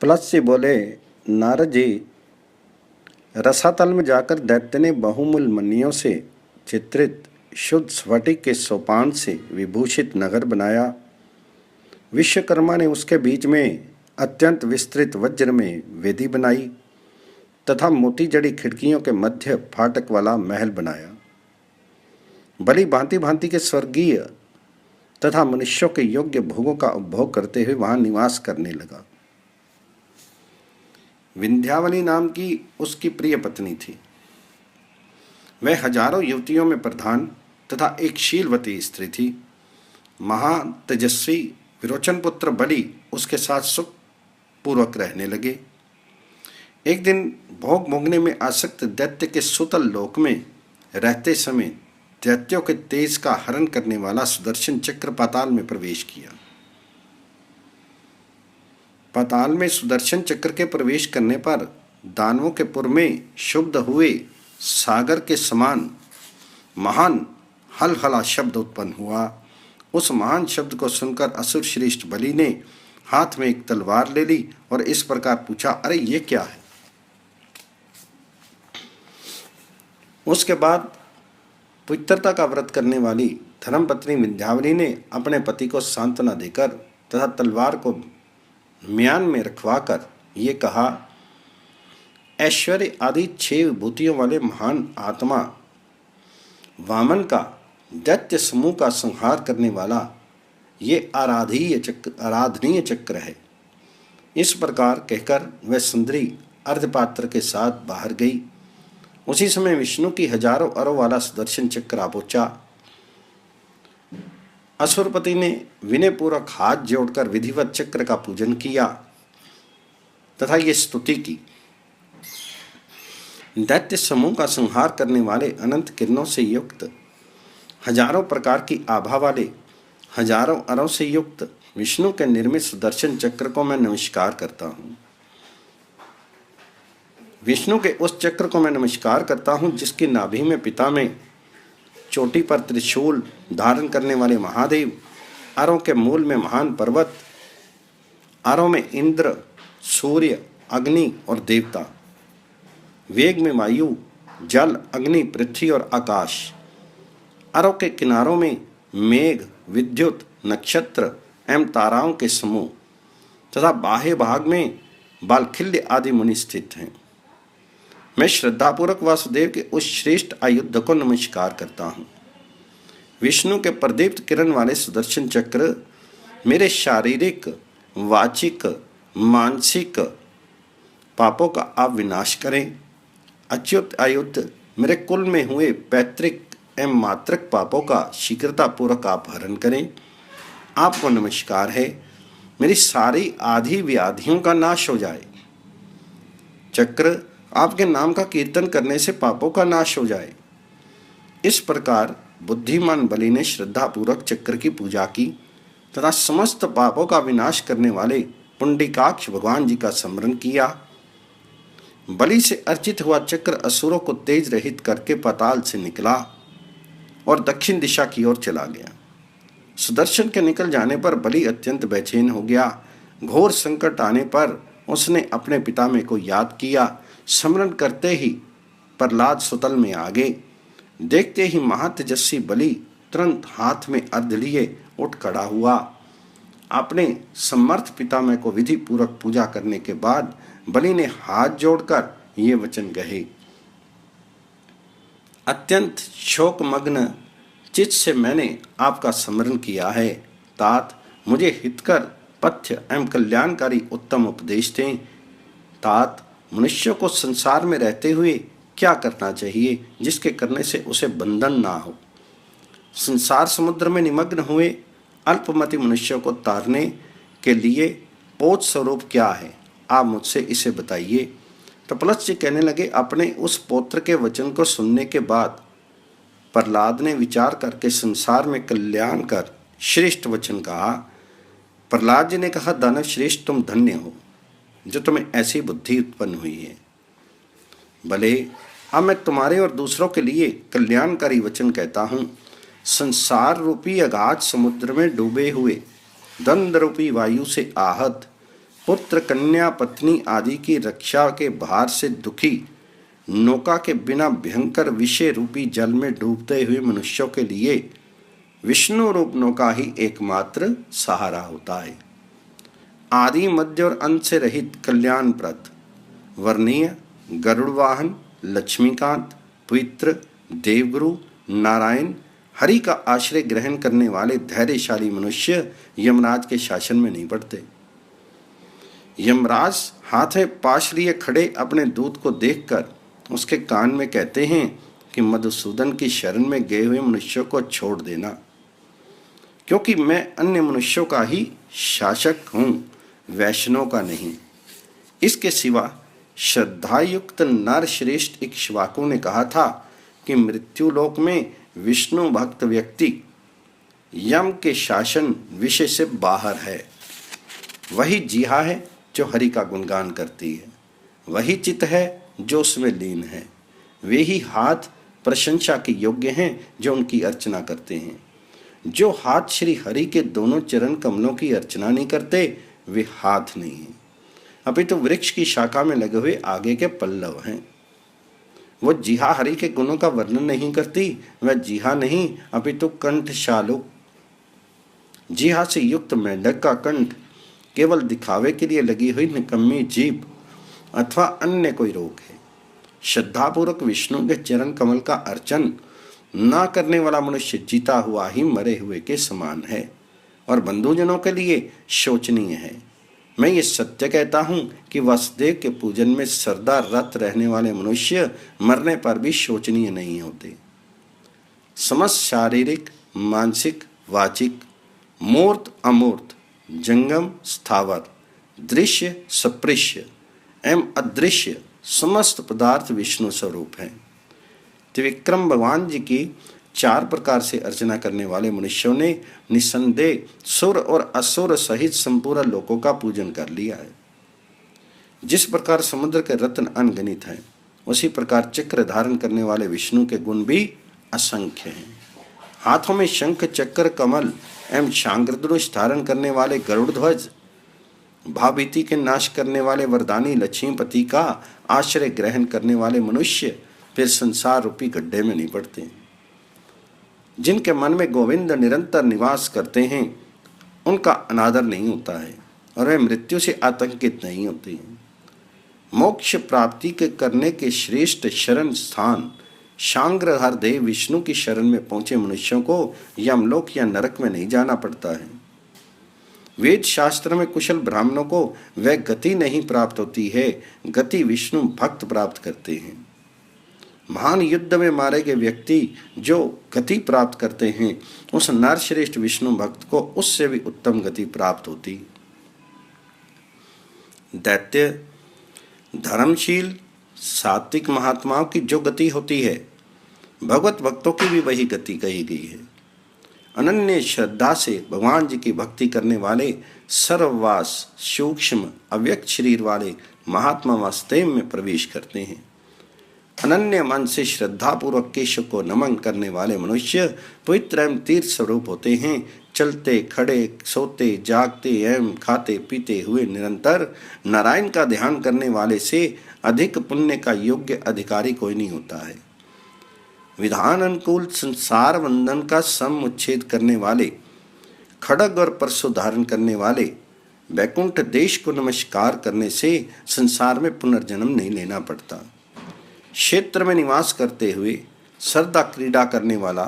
Plus से बोले, नारद जी, रसातल में जाकर दैत्य ने बहुमूल्य मणियों से चित्रित शुद्ध स्फटिक के सोपान से विभूषित नगर बनाया। विश्वकर्मा ने उसके बीच में अत्यंत विस्तृत वज्र में वेदी बनाई तथा मोती जड़ी खिड़कियों के मध्य फाटक वाला महल बनाया। बलि भांति भांति के स्वर्गीय तथा मनुष्यों के योग्य भोगों का उपभोग करते हुए वहां निवास करने लगा। विंध्यावली नाम की उसकी प्रिय पत्नी थी। वह हजारों युवतियों में प्रधान तथा एक शीलवती स्त्री थी। महान तेजस्वी विरोचन पुत्र बलि उसके साथ सुख पूर्वक रहने लगे। एक दिन भोग भोगने में आसक्त दैत्य के सुतल लोक में रहते समय दैत्यों के तेज का हरण करने वाला सुदर्शन चक्र पाताल में प्रवेश किया। पाताल में सुदर्शन चक्र के प्रवेश करने पर दानवों के पुर में शुद्ध हुए सागर के समान महान हलहला शब्द उत्पन्न हुआ। उस महान शब्द को सुनकर असुर श्रेष्ठ बलि ने हाथ में एक तलवार ले ली और इस प्रकार पूछा, अरे ये क्या है? उसके बाद पवित्रता का व्रत करने वाली धर्मपत्नी विंध्यावली ने अपने पति को सांत्वना देकर तथा तलवार को म्यान में रखवाकर ये कहा, ऐश्वर्य आदि 6 विभूतियों वाले महान आत्मा वामन का दैत्य समूह का संहार करने वाला ये आराधनीय चक्र है। इस प्रकार कहकर वह सुंदरी अर्धपात्र के साथ बाहर गई। उसी समय विष्णु की हजारों अरों वाला सुदर्शन चक्र आ पहुंचा। असुरपति ने विनयपूर्वक हाथ जोड़कर विधिवत चक्र का पूजन किया तथा ये स्तुति की, दैत्य समूह का संहार करने वाले अनंत किरणों से युक्त, हजारों प्रकार की आभा वाले, हजारों अरों से युक्त विष्णु के निर्मित सुदर्शन चक्र को मैं नमस्कार करता हूँ। विष्णु के उस चक्र को मैं नमस्कार करता हूँ जिसकी नाभि में पिता में, चोटी पर त्रिशूल धारण करने वाले महादेव, अरों के मूल में महान पर्वत, अरों में इंद्र, सूर्य, अग्नि और देवता, वेग में वायु, जल, अग्नि, पृथ्वी और आकाश, अरों के किनारों में मेघ, विद्युत, नक्षत्र एवं ताराओं के समूह तथा बाह्य भाग में बालखिल्य आदि मुनि स्थित हैं। मैं श्रद्धापूर्वक वासुदेव के उस श्रेष्ठ आयुध को नमस्कार करता हूँ। विष्णु के प्रदीप्त किरण वाले सुदर्शन चक्र मेरे शारीरिक, वाचिक, मानसिक पापों का आप विनाश करें। अच्युत आयुध मेरे कुल में हुए पैतृक एवं मातृक पापों का शीघ्रतापूर्वक आप हरण करें। आपको नमस्कार है, मेरी सारी आधी व्याधियों का नाश हो जाए। चक्र आपके नाम का कीर्तन करने से पापों का नाश हो जाए। इस प्रकार बुद्धिमान बलि ने श्रद्धापूर्वक चक्र की पूजा की तथा समस्त पापों का विनाश करने वाले पुंडरीकाक्ष भगवान जी का स्मरण किया। बलि से अर्चित हुआ चक्र असुरों को तेज रहित करके पाताल से निकला और दक्षिण दिशा की ओर चला गया। सुदर्शन के निकल जाने पर बलि अत्यंत बेचैन हो गया। घोर संकट आने पर उसने अपने पिता में को याद किया। स्मरण करते ही प्रहलाद सुतल में आ गए। देखते ही महातेजस्वी बलि तुरंत हाथ में अर्घ लिए उठ खड़ा हुआ। अपने समर्थ पितामह को विधि पूर्वक पूजा करने के बाद बलि ने हाथ जोड़कर ये वचन कहे, अत्यंत शोकमग्न चित्त से मैंने आपका स्मरण किया है। तात, मुझे हितकर पथ्य एवं कल्याणकारी उत्तम उपदेश दें। तात, मनुष्य को संसार में रहते हुए क्या करना चाहिए जिसके करने से उसे बंधन ना हो? संसार समुद्र में निमग्न हुए अल्पमति मनुष्यों को तारने के लिए पोत स्वरूप क्या है? आप मुझसे इसे बताइए। तो प्लस जी कहने लगे, अपने उस पौत्र के वचन को सुनने के बाद प्रहलाद ने विचार करके संसार में कल्याण कर श्रेष्ठ वचन कहा। प्रहलाद जी ने कहा, दानव श्रेष्ठ, तुम धन्य हो जो तुम्हें ऐसी बुद्धि उत्पन्न हुई है। भले अब मैं तुम्हारे और दूसरों के लिए कल्याणकारी वचन कहता हूँ। संसार रूपी अगाध समुद्र में डूबे हुए दंड रूपी वायु से आहत पुत्र कन्या पत्नी आदि की रक्षा के भार से दुखी नौका के बिना भयंकर विषय रूपी जल में डूबते हुए मनुष्यों के लिए विष्णु रूप नौका ही एकमात्र सहारा होता है। आदि मध्य और अंत से रहित कल्याणप्रद वर्णीय गरुड़ वाहन लक्ष्मीकांत पवित्र देवगुरु नारायण हरि का आश्रय ग्रहण करने वाले धैर्यशाली मनुष्य यमराज के शासन में नहीं पड़ते। यमराज हाथ में पाश लिए खड़े अपने दूत को देखकर उसके कान में कहते हैं कि मधुसूदन की शरण में गए हुए मनुष्यों को छोड़ देना, क्योंकि मैं अन्य मनुष्यों का ही शासक हूँ, वैष्णव का नहीं। इसके सिवा श्रद्धायुक्त नर श्रेष्ठ इक्ष्वाकु ने कहा था कि मृत्युलोक में विष्णु भक्त व्यक्ति यम के शासन विषय से बाहर है। वही जिहा है जो हरि का गुणगान करती है, वही चित्त है जो उसमें लीन है, वे ही हाथ प्रशंसा के योग्य हैं जो उनकी अर्चना करते हैं। जो हाथ श्री हरि के दोनों चरण कमलों की अर्चना नहीं करते वे हाथ नहीं हैं, अपितु वृक्ष की शाखा में लगे हुए आगे के पल्लव हैं। वो जिहा हरि के गुणों का वर्णन नहीं करती, वह जिहा नहीं अपितु कंठ शालुक। जिहा से युक्त मेंढक का कंठ केवल दिखावे के लिए लगी हुई निकम्मी जीभ अथवा अन्य कोई रोग है। श्रद्धापूर्वक विष्णु के चरण कमल का अर्चन न करने वाला मनुष्य जीता हुआ ही मरे हुए के समान है और बंधुजनों के लिए शोचनीय है। मैं ये सत्य कहता हूँ कि वासुदेव के पूजन में सरदा रत रहने वाले मनुष्य मरने पर भी शोचनीय नहीं होते। समस्त शारीरिक मानसिक वाचिक मूर्त अमूर्त जंगम स्थावर दृश्य सपृश्य एवं अदृश्य समस्त पदार्थ विष्णु स्वरूप हैं। त्रिविक्रम भगवान जी की 4 प्रकार से अर्चना करने वाले मनुष्यों ने निसंदेह सुर और असुर सहित संपूर्ण लोकों का पूजन कर लिया है। जिस प्रकार समुद्र के रत्न अनगिनत हैं, उसी प्रकार चक्र धारण करने वाले विष्णु के गुण भी असंख्य हैं। हाथों में शंख चक्र कमल एवं शांग्रधनुष धारण करने वाले गरुड़ ध्वज, भाभीति के नाश करने वाले वरदानी लक्ष्मीपति का आश्रय ग्रहण करने वाले मनुष्य फिर संसार रूपी गड्ढे में नहीं पड़ते। जिनके मन में गोविंद निरंतर निवास करते हैं उनका अनादर नहीं होता है और वे मृत्यु से आतंकित नहीं होते हैं। मोक्ष प्राप्ति के करने के श्रेष्ठ शरण स्थान शांग्रहर देव विष्णु की शरण में पहुंचे मनुष्यों को यमलोक या नरक में नहीं जाना पड़ता है। वेद शास्त्र में कुशल ब्राह्मणों को वह गति नहीं प्राप्त होती है, गति विष्णु भक्त प्राप्त करते हैं। महान युद्ध में मारे गए व्यक्ति जो गति प्राप्त करते हैं, उस नरश्रेष्ठ विष्णु भक्त को उससे भी उत्तम गति प्राप्त होती। दैत्य धर्मशील सात्विक महात्माओं की जो गति होती है, भगवत भक्तों की भी वही गति कही गई है। अनन्य श्रद्धा से भगवान जी की भक्ति करने वाले सर्ववास सूक्ष्म अव्यक्त शरीर वाले महात्मा वास्तव में प्रवेश करते हैं। अनन्य मन से श्रद्धा पूर्वक केशव को नमन करने वाले मनुष्य पवित्र एवं तीर्थ स्वरूप होते हैं। चलते खड़े सोते जागते एवं खाते पीते हुए निरंतर नारायण का ध्यान करने वाले से अधिक पुण्य का योग्य अधिकारी कोई नहीं होता है। विधान अनुकूल संसार बंधन का समुच्छेद करने वाले, खड़ग और परशु धारण करने वाले, वैकुंठ देश को नमस्कार करने से संसार में पुनर्जन्म नहीं लेना पड़ता। क्षेत्र में निवास करते हुए सरदा क्रीड़ा करने वाला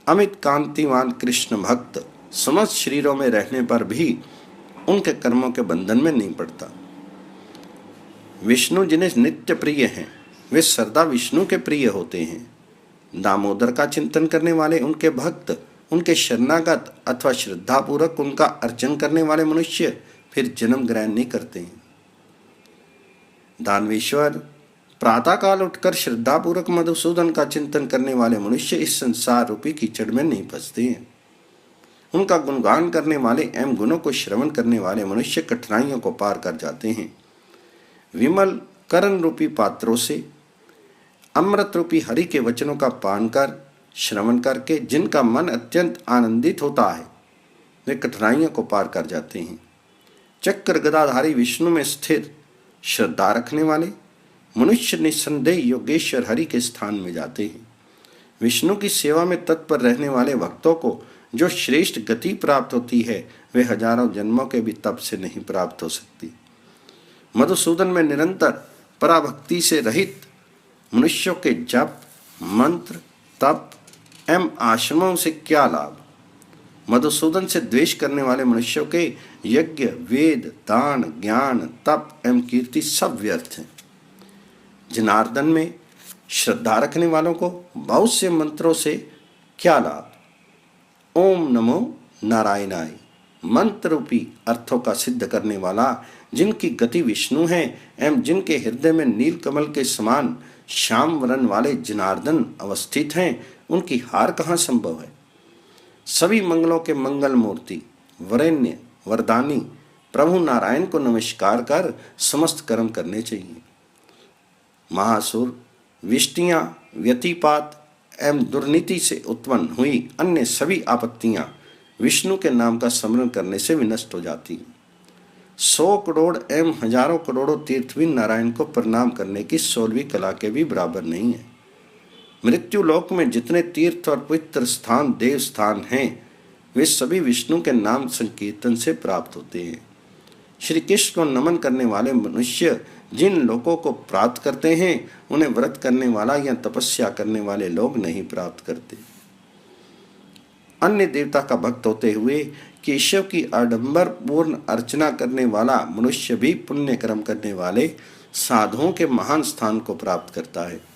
अमित कांतिवान कृष्ण भक्त समस्त शरीरों में रहने पर भी उनके कर्मों के बंधन में नहीं पड़ता। विष्णु जिन्हें नित्य प्रिय हैं, वे सरदा विष्णु के प्रिय होते हैं। दामोदर का चिंतन करने वाले उनके भक्त, उनके शरणागत अथवा श्रद्धापूर्वक उनका अर्चन करने वाले मनुष्य फिर जन्म ग्रहण नहीं करते हैं। दानवेश्वर प्रातः काल उठकर श्रद्धापूर्वक मधुसूदन का चिंतन करने वाले मनुष्य इस संसार रूपी कीचड़ में नहीं फंसते हैं। उनका गुणगान करने वाले एवं गुणों को श्रवण करने वाले मनुष्य कठिनाइयों को पार कर जाते हैं। विमल करण रूपी पात्रों से अमृत रूपी हरि के वचनों का पान कर श्रवण करके जिनका मन अत्यंत आनंदित होता है, वे कठिनाइयों को पार कर जाते हैं। चक्र गदाधारी विष्णु में स्थिर श्रद्धा रखने वाले मनुष्य निस्संदेह योगेश्वर हरि के स्थान में जाते हैं। विष्णु की सेवा में तत्पर रहने वाले भक्तों को जो श्रेष्ठ गति प्राप्त होती है वे हजारों जन्मों के भी तप से नहीं प्राप्त हो सकती। मधुसूदन में निरंतर पराभक्ति से रहित मनुष्यों के जप, मंत्र, तप एवं आश्रमों से क्या लाभ। मधुसूदन से द्वेष करने वाले मनुष्यों के यज्ञ, वेद, दान, ज्ञान, तप एवं कीर्ति सब व्यर्थ हैं। जनार्दन में श्रद्धा रखने वालों को बहुत से मंत्रों से क्या लाभ। ओम नमो नारायणाय मंत्र रूपी अर्थों का सिद्ध करने वाला, जिनकी गति विष्णु है एवं जिनके हृदय में नील कमल के समान श्याम वर्ण वाले जनार्दन अवस्थित हैं, उनकी हार कहाँ संभव है। सभी मंगलों के मंगल मूर्ति, वरेण्य, वरदानी प्रभु नारायण को नमस्कार कर समस्त कर्म करने चाहिए। महासुर, विष्टियां, व्यतिपात एवं दुर्नीति से उत्पन्न हुई अन्य सभी आपत्तियां विष्णु के नाम का स्मरण करने से विनष्ट हो जाती हैं। 100 करोड़ एवं हजारों करोड़ों तीर्थवीर नारायण को प्रणाम करने की 16वीं कला के भी बराबर नहीं है। मृत्यु लोक में जितने तीर्थ और पवित्र स्थान, देव स्थान हैं, वे सभी विष्णु के नाम संकीर्तन से प्राप्त होते हैं। श्री कृष्ण को नमन करने वाले मनुष्य जिन लोगों को प्राप्त करते हैं, उन्हें व्रत करने वाला या तपस्या करने वाले लोग नहीं प्राप्त करते। अन्य देवता का भक्त होते हुए केशव की आडंबर पूर्ण अर्चना करने वाला मनुष्य भी पुण्य कर्म करने वाले साधुओं के महान स्थान को प्राप्त करता है।